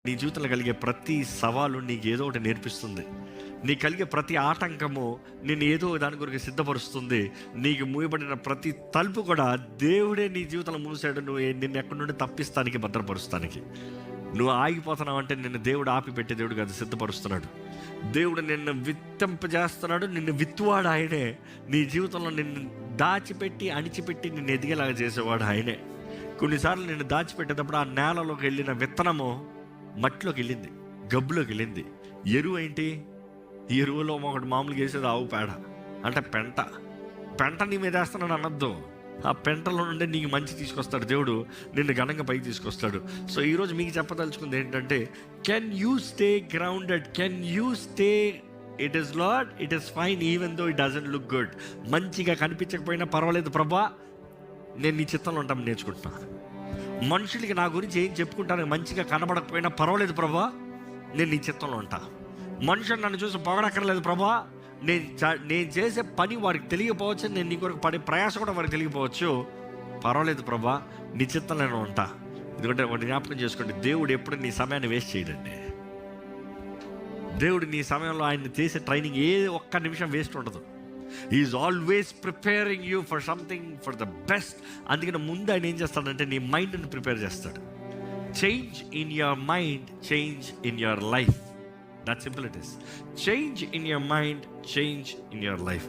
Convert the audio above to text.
నీ జీవితంలో కలిగే ప్రతి సవాలు నీకు ఏదో ఒకటి నేర్పిస్తుంది. నీకు కలిగే ప్రతి ఆటంకము నేను ఏదో దాని కొరకు సిద్ధపరుస్తుంది. నీకు మూయబడిన ప్రతి తలుపు కూడా దేవుడే నీ జీవితంలో మూసాడు. నిన్ను ఎక్కడి నుండి తప్పిస్తానికి, భద్రపరుస్తానికి. నువ్వు ఆగిపోతున్నావు అంటే నిన్ను దేవుడు ఆపి పెట్టే దేవుడు కాదు, సిద్ధపరుస్తున్నాడు. దేవుడు నిన్ను విత్తింపజేస్తున్నాడు. నిన్ను విత్తువాడు ఆయనే. నీ జీవితంలో నిన్ను దాచిపెట్టి అణిచిపెట్టి నిన్ను ఎదిగేలాగా చేసేవాడు ఆయనే. కొన్నిసార్లు నిన్ను దాచిపెట్టేటప్పుడు ఆ నేలలోకి వెళ్ళిన విత్తనము మట్టిలోకి వెళ్ళింది, గబ్బులోకి వెళ్ళింది. ఎరువు ఏంటి? ఎరువులో ఒకటి మామూలుగా వేసేది ఆవు పేడ, అంటే పెంట నీ మీద వేస్తున్నాడు అనొద్దు. ఆ పెంటలో నుండి నీకు మంచి తీసుకొస్తాడు దేవుడు, నిన్ను ఘనంగా పైకి తీసుకొస్తాడు. సో ఈరోజు మీకు చెప్పదలుచుకుంది ఏంటంటే, can you stay grounded? Can you stay it is lord, it is fine even though it doesn't look good. మంచిగా కనిపించకపోయినా పర్వాలేదు ప్రభా, నేను నీ చిత్తంలో ఉంటాను నేర్చుకుంటున్నా. మనుషులకి నా గురించి ఏం చెప్పుకుంటాను, మంచిగా కనబడకపోయినా పర్వాలేదు ప్రభా, నేను నీ చిత్తంలో ఉంటా. మనుషులు నన్ను చూసి పొగడక్కర్లేదు ప్రభా, నేను చేసే పని వారికి తెలియకపోవచ్చు, నేను నీ కొరకు పడే ప్రయాస కూడా వారికి తెలియకపోవచ్చు, పర్వాలేదు ప్రభా, నీ చిత్తంలో నేను ఉంటా. ఎందుకంటే ఒకటి జ్ఞాపకం చేసుకోండి, దేవుడు ఎప్పుడు నీ సమయాన్ని వేస్ట్ చేయడండి. దేవుడు నీ సమయంలో ఆయన చేసే ట్రైనింగ్ ఏ ఒక్క నిమిషం వేస్ట్ ఉండదు. Is always preparing you for something, for the best. అందుకని ముందు ఆయన ఏం చేస్తాడంటే నీ మైండ్ని ప్రిపేర్ చేస్తాడు. Change in your mind, change in your life. That simple it is. Change in your mind, change in your life.